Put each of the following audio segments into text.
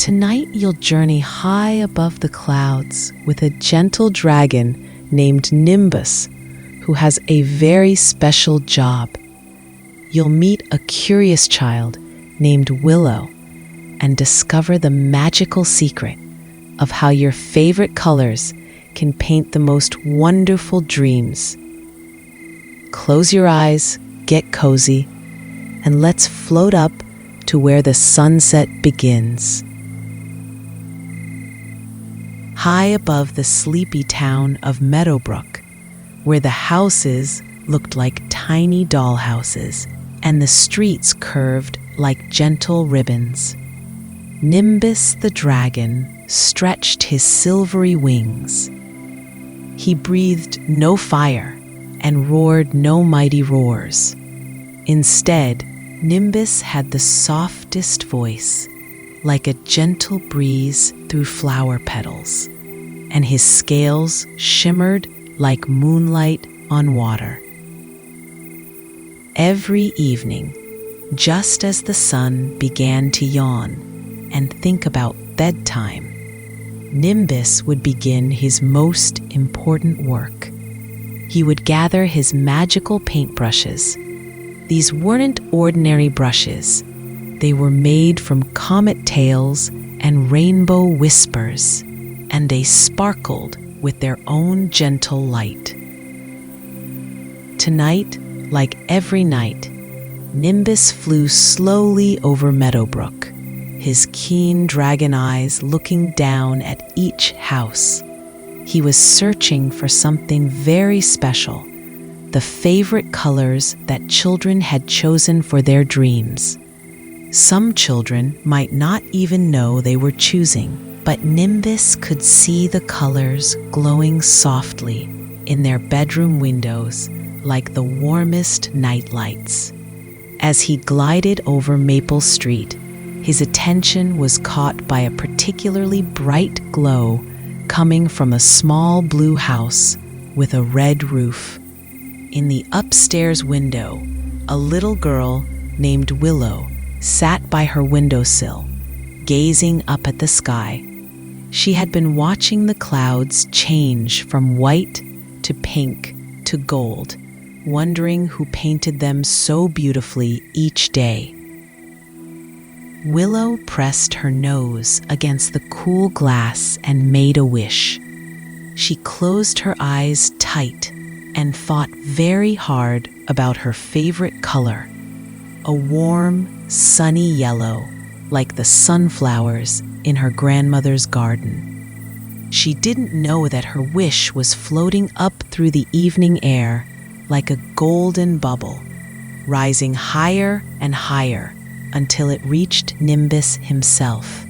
Tonight you'll journey high above the clouds with a gentle dragon named Nimbus, who has a very special job. You'll meet a curious child named Willow and discover the magical secret of how your favorite colors can paint the most wonderful dreams. Close your eyes, get cozy, and let's float up to where the sunset begins. High above the sleepy town of Meadowbrook, where the houses looked like tiny dollhouses and the streets curved like gentle ribbons, Nimbus the dragon stretched his silvery wings. He breathed no fire and roared no mighty roars. Instead, Nimbus had the softest voice, like a gentle breeze through flower petals, and his scales shimmered like moonlight on water. Every evening, just as the sun began to yawn and think about bedtime, Nimbus would begin his most important work. He would gather his magical paintbrushes. These weren't ordinary brushes. They were made from comet tails and rainbow whispers, and they sparkled with their own gentle light. Tonight, like every night, Nimbus flew slowly over Meadowbrook, his keen dragon eyes looking down at each house. He was searching for something very special, the favorite colors that children had chosen for their dreams. Some children might not even know they were choosing, but Nimbus could see the colors glowing softly in their bedroom windows like the warmest night lights. As he glided over Maple Street, his attention was caught by a particularly bright glow coming from a small blue house with a red roof. In the upstairs window, a little girl named Willow sat by her windowsill, gazing up at the sky. She had been watching the clouds change from white to pink to gold, wondering who painted them so beautifully each day. Willow pressed her nose against the cool glass and made a wish. She closed her eyes tight and thought very hard about her favorite color, a warm, sunny yellow like the sunflowers in her grandmother's garden. She didn't know that her wish was floating up through the evening air like a golden bubble, rising higher and higher until it reached Nimbus himself.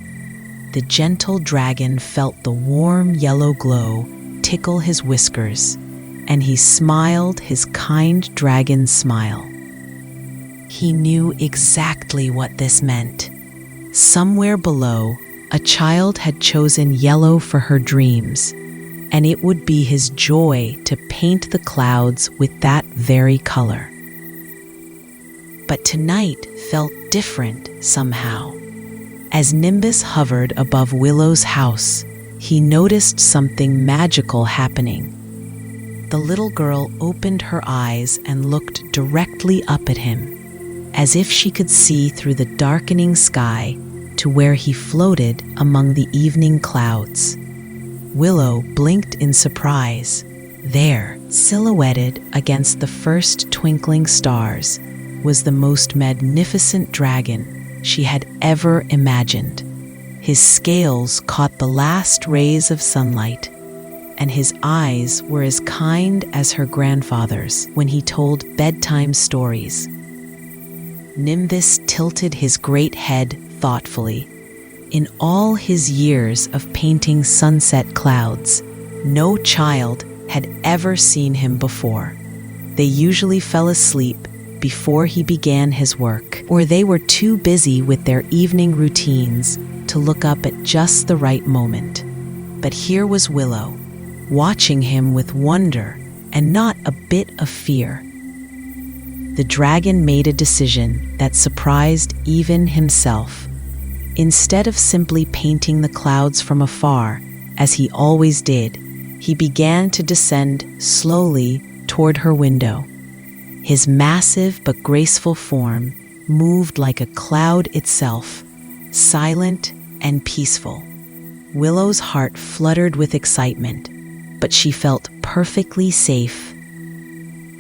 The gentle dragon felt the warm yellow glow tickle his whiskers, and he smiled his kind dragon smile. He knew exactly what this meant. Somewhere below, a child had chosen yellow for her dreams, and it would be his joy to paint the clouds with that very color. But tonight felt different somehow. As Nimbus hovered above Willow's house, he noticed something magical happening. The little girl opened her eyes and looked directly up at him, as if she could see through the darkening sky to where he floated among the evening clouds. Willow blinked in surprise. There, silhouetted against the first twinkling stars, was the most magnificent dragon she had ever imagined. His scales caught the last rays of sunlight, and his eyes were as kind as her grandfather's when he told bedtime stories. Nimbus tilted his great head thoughtfully. In all his years of painting sunset clouds, no child had ever seen him before. They usually fell asleep before he began his work, or they were too busy with their evening routines to look up at just the right moment. But here was Willow, watching him with wonder and not a bit of fear. The dragon made a decision that surprised even himself. Instead of simply painting the clouds from afar, as he always did, he began to descend slowly toward her window. His massive but graceful form moved like a cloud itself, silent and peaceful. Willow's heart fluttered with excitement, but she felt perfectly safe.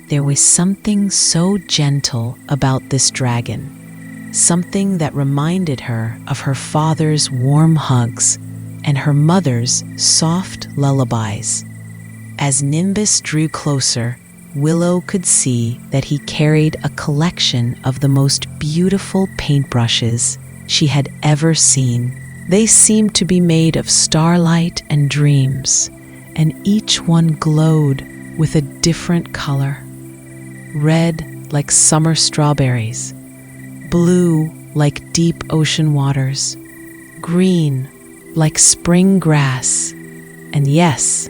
There was something so gentle about this dragon, something that reminded her of her father's warm hugs and her mother's soft lullabies. As Nimbus drew closer, Willow could see that he carried a collection of the most beautiful paintbrushes she had ever seen. They seemed to be made of starlight and dreams, and each one glowed with a different color. Red like summer strawberries, blue like deep ocean waters, green like spring grass, and yes,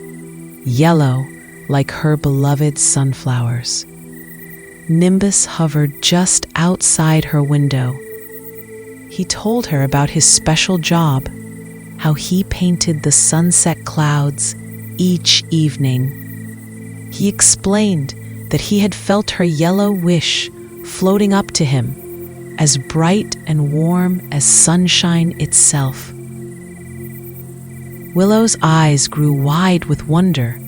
yellow like her beloved sunflowers. Nimbus hovered just outside her window. He told her about his special job, how he painted the sunset clouds each evening. He explained that he had felt her yellow wish floating up to him, as bright and warm as sunshine itself. Willow's eyes grew wide with wonder.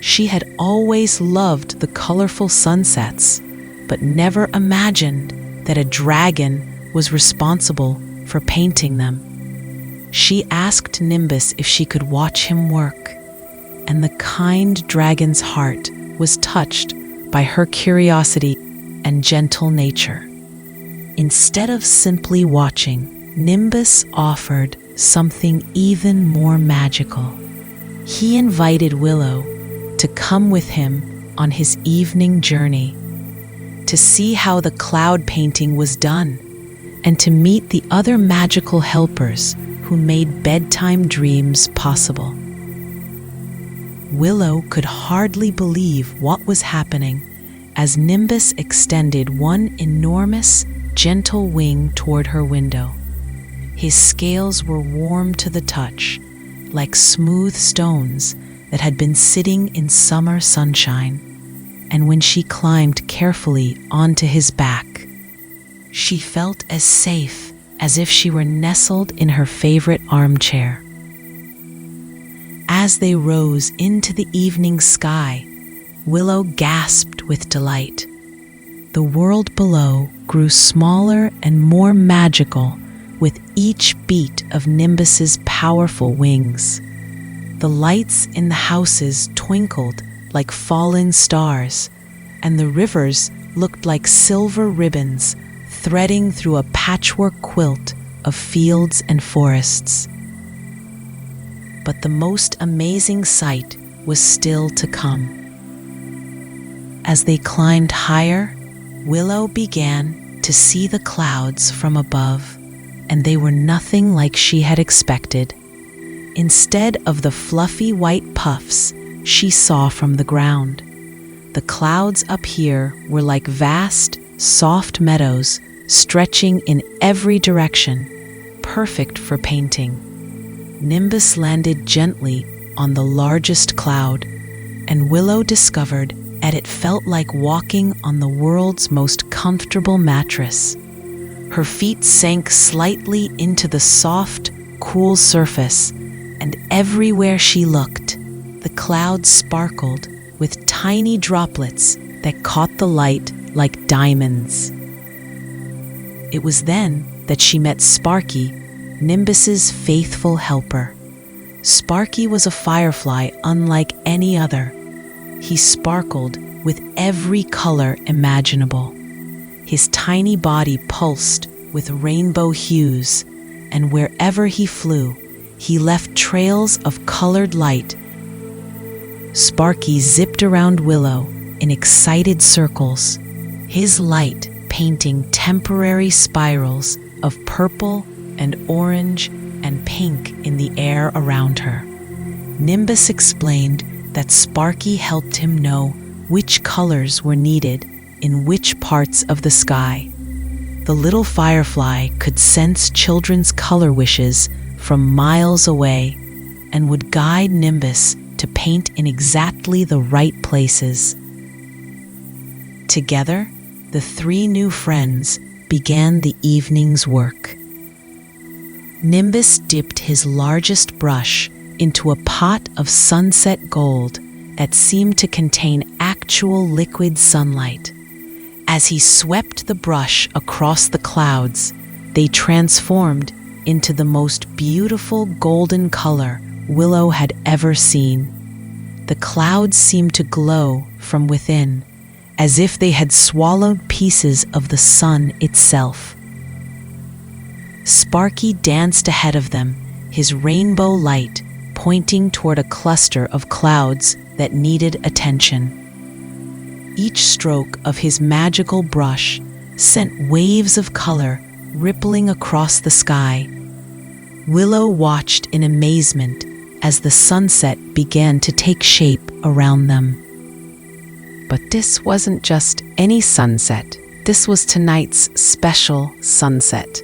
She had always loved the colorful sunsets, but never imagined that a dragon was responsible for painting them. She asked Nimbus if she could watch him work, and the kind dragon's heart was touched by her curiosity and gentle nature. Instead of simply watching, Nimbus offered something even more magical. He invited Willow to come with him on his evening journey, to see how the cloud painting was done, and to meet the other magical helpers who made bedtime dreams possible. Willow could hardly believe what was happening as Nimbus extended one enormous, gentle wing toward her window. His scales were warm to the touch, like smooth stones that had been sitting in summer sunshine, and when she climbed carefully onto his back, she felt as safe as if she were nestled in her favorite armchair. As they rose into the evening sky, Willow gasped with delight. The world below grew smaller and more magical with each beat of Nimbus's powerful wings. The lights in the houses twinkled like fallen stars, and the rivers looked like silver ribbons threading through a patchwork quilt of fields and forests. But the most amazing sight was still to come. As they climbed higher, Willow began to see the clouds from above, and they were nothing like she had expected. Instead of the fluffy white puffs she saw from the ground, the clouds up here were like vast, soft meadows stretching in every direction, perfect for painting. Nimbus landed gently on the largest cloud, and Willow discovered that it felt like walking on the world's most comfortable mattress. Her feet sank slightly into the soft, cool surface, and everywhere she looked, the clouds sparkled with tiny droplets that caught the light like diamonds. It was then that she met Sparky, Nimbus's faithful helper. Sparky was a firefly unlike any other. He sparkled with every color imaginable. His tiny body pulsed with rainbow hues, and wherever he flew, he left trails of colored light. Sparky zipped around Willow in excited circles, his light painting temporary spirals of purple and orange and pink in the air around her. Nimbus explained that Sparky helped him know which colors were needed in which parts of the sky. The little firefly could sense children's color wishes from miles away and would guide Nimbus to paint in exactly the right places. Together, the three new friends began the evening's work. Nimbus dipped his largest brush into a pot of sunset gold that seemed to contain actual liquid sunlight. As he swept the brush across the clouds, they transformed into the most beautiful golden color Willow had ever seen. The clouds seemed to glow from within, as if they had swallowed pieces of the sun itself. Sparky danced ahead of them, his rainbow light pointing toward a cluster of clouds that needed attention. Each stroke of his magical brush sent waves of color rippling across the sky. Willow watched in amazement as the sunset began to take shape around them. But this wasn't just any sunset. This was tonight's special sunset,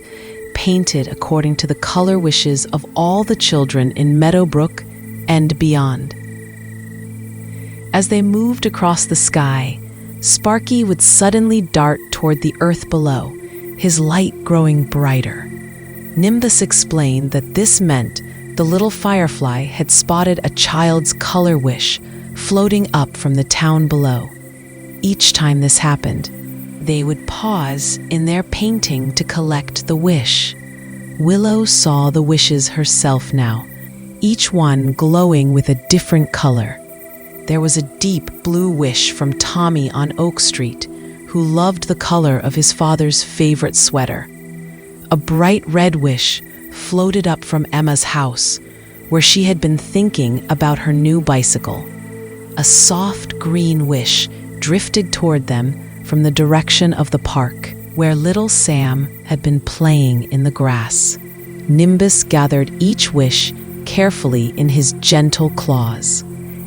painted according to the color wishes of all the children in Meadowbrook and beyond. As they moved across the sky, Sparky would suddenly dart toward the earth below, his light growing brighter. Nimbus explained that this meant the little firefly had spotted a child's color wish floating up from the town below. Each time this happened, they would pause in their painting to collect the wish. Willow saw the wishes herself now, each one glowing with a different color. There was a deep blue wish from Tommy on Oak Street, who loved the color of his father's favorite sweater. A bright red wish floated up from Emma's house, where she had been thinking about her new bicycle. A soft green wish drifted toward them from the direction of the park, where little Sam had been playing in the grass. Nimbus gathered each wish carefully in his gentle claws,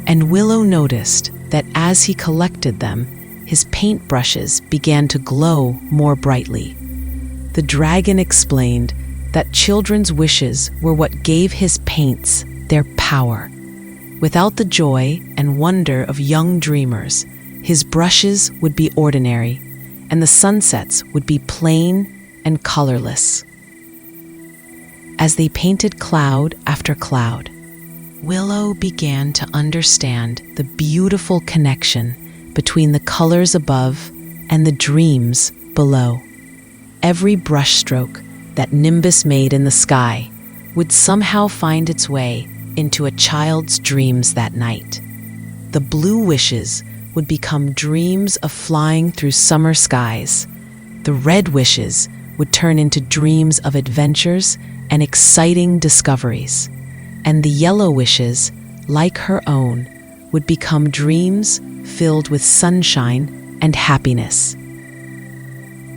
and Willow noticed that as he collected them, his paintbrushes began to glow more brightly. The dragon explained that children's wishes were what gave his paints their power. Without the joy and wonder of young dreamers, his brushes would be ordinary, and the sunsets would be plain and colorless. As they painted cloud after cloud, Willow began to understand the beautiful connection between the colors above and the dreams below. Every brushstroke that Nimbus made in the sky would somehow find its way into a child's dreams that night. The blue wishes would become dreams of flying through summer skies. The red wishes would turn into dreams of adventures and exciting discoveries. And the yellow wishes, like her own, would become dreams filled with sunshine and happiness.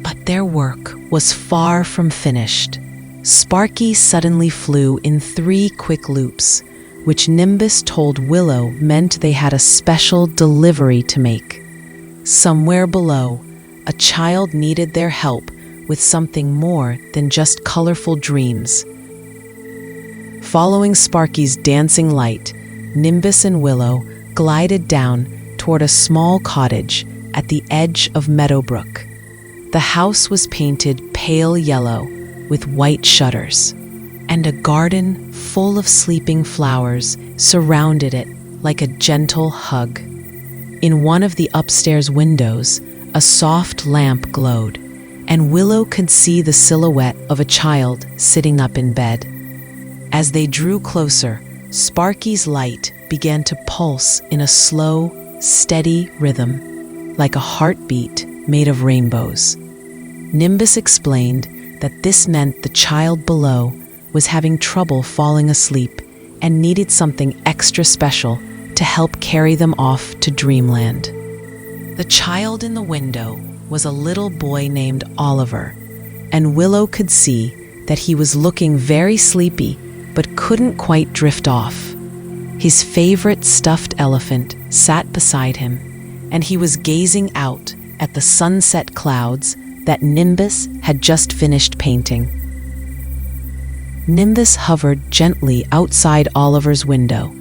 But their work was far from finished. Sparky suddenly flew in 3 quick loops, which Nimbus told Willow meant they had a special delivery to make. Somewhere below, a child needed their help with something more than just colorful dreams. Following Sparky's dancing light, Nimbus and Willow glided down toward a small cottage at the edge of Meadowbrook. The house was painted pale yellow with white shutters, and a garden full of sleeping flowers surrounded it like a gentle hug. In one of the upstairs windows, a soft lamp glowed, and Willow could see the silhouette of a child sitting up in bed. As they drew closer, Sparky's light began to pulse in a slow, steady rhythm, like a heartbeat made of rainbows. Nimbus explained that this meant the child below was having trouble falling asleep and needed something extra special to help carry them off to dreamland. The child in the window was a little boy named Oliver, and Willow could see that he was looking very sleepy but couldn't quite drift off. His favorite stuffed elephant sat beside him, and he was gazing out at the sunset clouds that Nimbus had just finished painting. Nimbus hovered gently outside Oliver's window,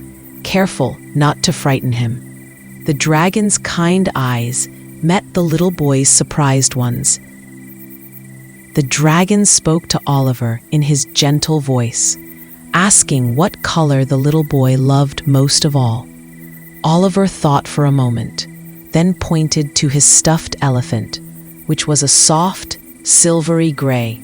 careful not to frighten him. The dragon's kind eyes met the little boy's surprised ones. The dragon spoke to Oliver in his gentle voice, asking what color the little boy loved most of all. Oliver thought for a moment, then pointed to his stuffed elephant, which was a soft, silvery gray.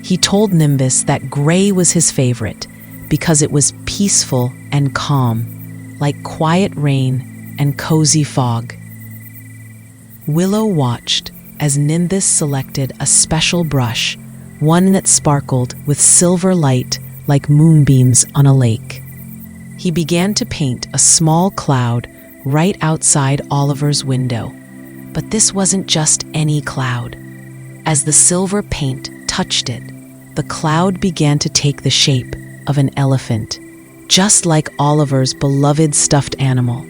He told Nimbus that gray was his favorite because it was peaceful and calm, like quiet rain and cozy fog. Willow watched as Nimbus selected a special brush, one that sparkled with silver light like moonbeams on a lake. He began to paint a small cloud right outside Oliver's window. But this wasn't just any cloud. As the silver paint touched it, the cloud began to take the shape of an elephant, just like Oliver's beloved stuffed animal.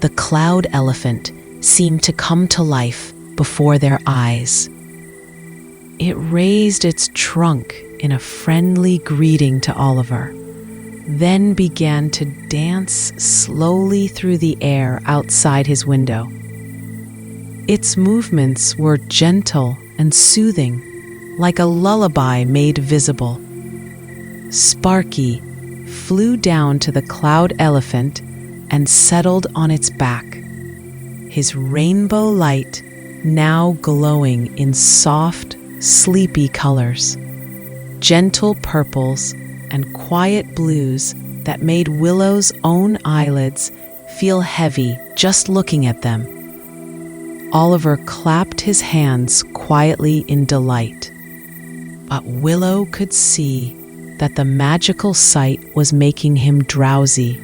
The cloud elephant seemed to come to life before their eyes. It raised its trunk in a friendly greeting to Oliver, then began to dance slowly through the air outside his window. Its movements were gentle and soothing, like a lullaby made visible. Sparky flew down to the cloud elephant and settled on its back, his rainbow light now glowing in soft, sleepy colors, gentle purples and quiet blues that made Willow's own eyelids feel heavy just looking at them. Oliver clapped his hands quietly in delight, but Willow could see that the magical sight was making him drowsy.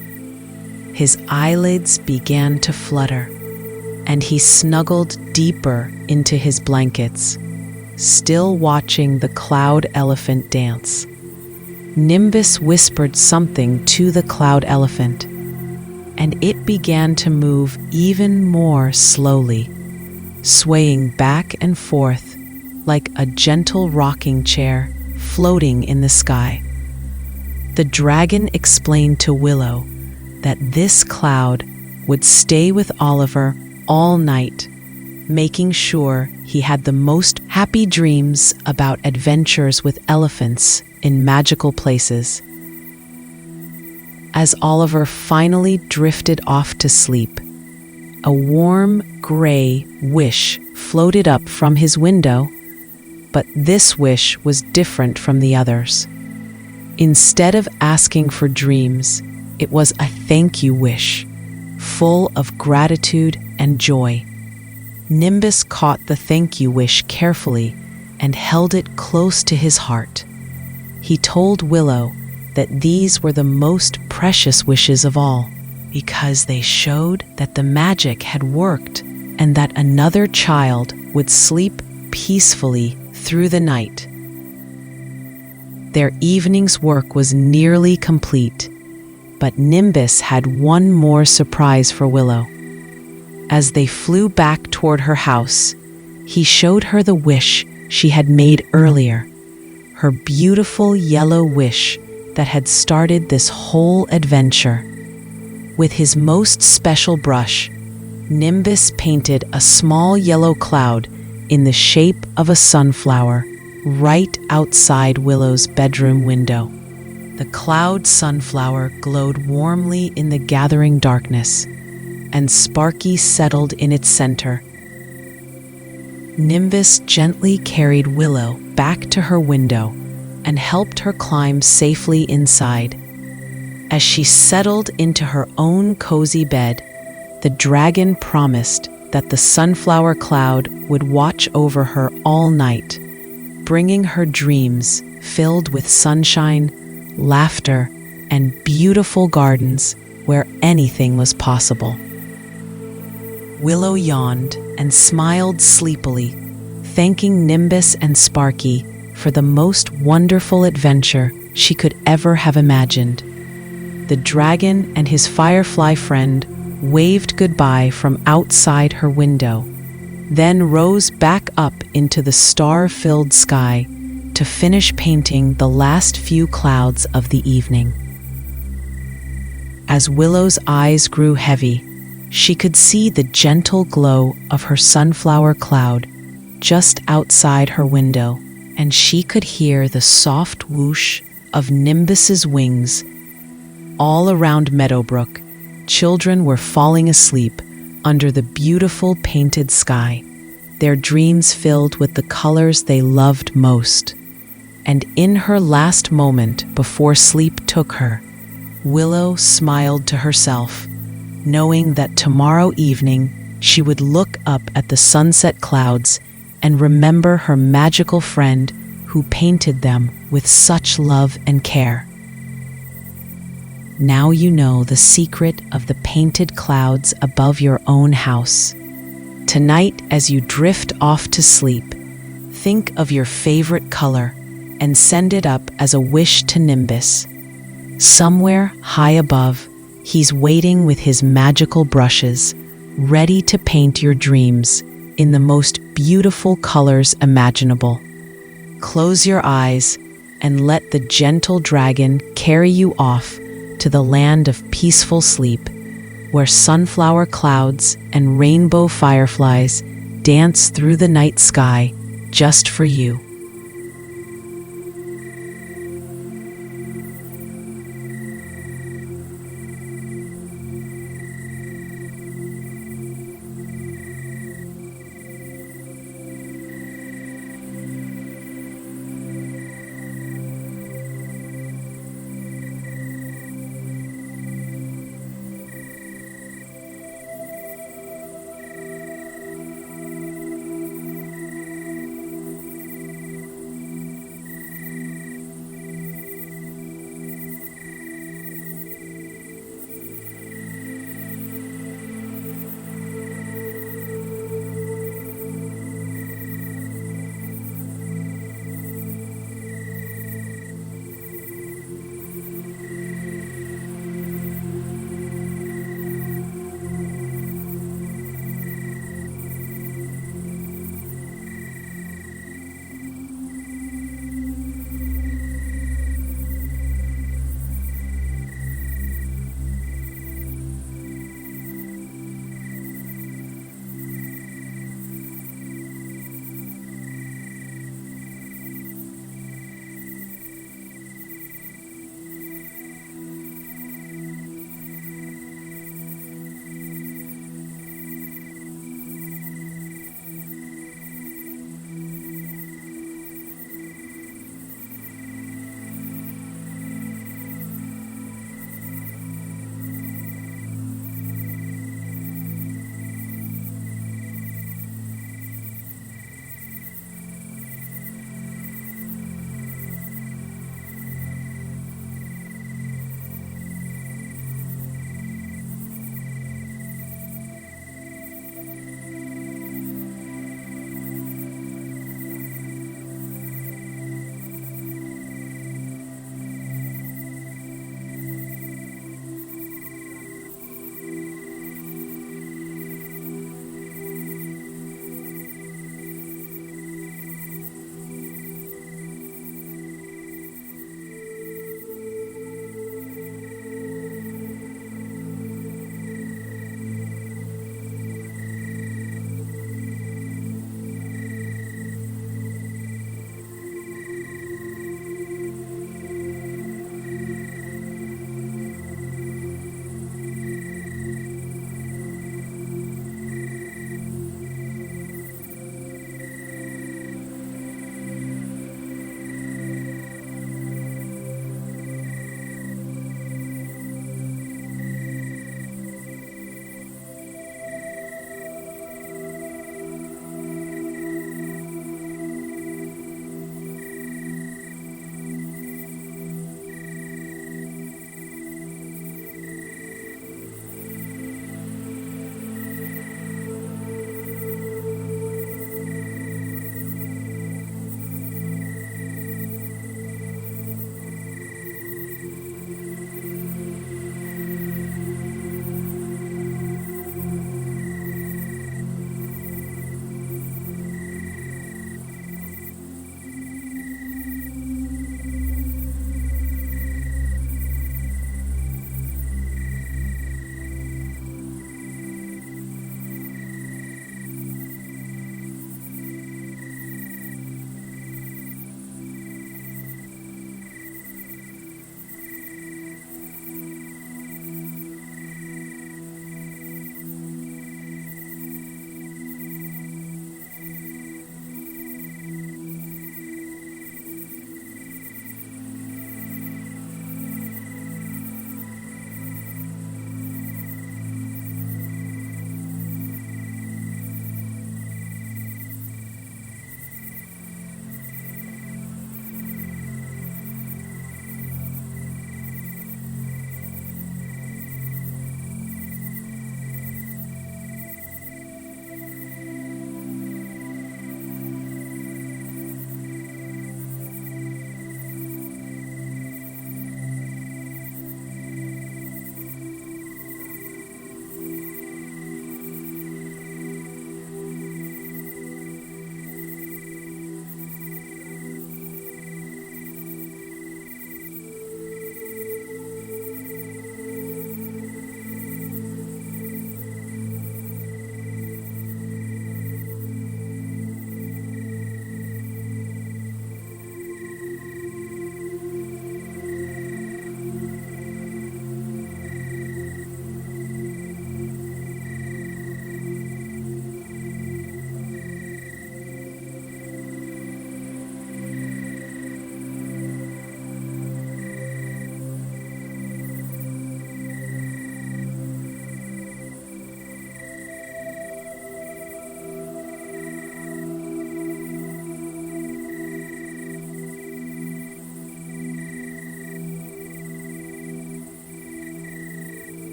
His eyelids began to flutter, and he snuggled deeper into his blankets, still watching the cloud elephant dance. Nimbus whispered something to the cloud elephant, and it began to move even more slowly, swaying back and forth like a gentle rocking chair floating in the sky. The dragon explained to Willow that this cloud would stay with Oliver all night, making sure he had the most happy dreams about adventures with elephants in magical places. As Oliver finally drifted off to sleep, a warm gray wish floated up from his window, but this wish was different from the others. Instead of asking for dreams, it was a thank you wish, full of gratitude and joy. Nimbus caught the thank you wish carefully and held it close to his heart. He told Willow that these were the most precious wishes of all, because they showed that the magic had worked and that another child would sleep peacefully through the night. Their evening's work was nearly complete, but Nimbus had one more surprise for Willow. As they flew back toward her house, he showed her the wish she had made earlier, her beautiful yellow wish that had started this whole adventure. With his most special brush, Nimbus painted a small yellow cloud in the shape of a sunflower right outside Willow's bedroom window. The cloud sunflower glowed warmly in the gathering darkness, and Sparky settled in its center. Nimbus gently carried Willow back to her window and helped her climb safely inside. As she settled into her own cozy bed, the dragon promised that the sunflower cloud would watch over her all night, bringing her dreams filled with sunshine, laughter, and beautiful gardens where anything was possible. Willow yawned and smiled sleepily, thanking Nimbus and Sparky for the most wonderful adventure she could ever have imagined. The dragon and his firefly friend waved goodbye from outside her window, then rose back up into the star-filled sky to finish painting the last few clouds of the evening. As Willow's eyes grew heavy, she could see the gentle glow of her sunflower cloud just outside her window, and she could hear the soft whoosh of Nimbus's wings. All around Meadowbrook, children were falling asleep under the beautiful painted sky, their dreams filled with the colors they loved most. And in her last moment before sleep took her, Willow smiled to herself, knowing that tomorrow evening she would look up at the sunset clouds and remember her magical friend who painted them with such love and care. Now you know the secret of the painted clouds above your own house. Tonight, as you drift off to sleep, think of your favorite color and send it up as a wish to Nimbus. Somewhere high above, he's waiting with his magical brushes, ready to paint your dreams in the most beautiful colors imaginable. Close your eyes and let the gentle dragon carry you off to the land of peaceful sleep, where sunflower clouds and rainbow fireflies dance through the night sky just for you.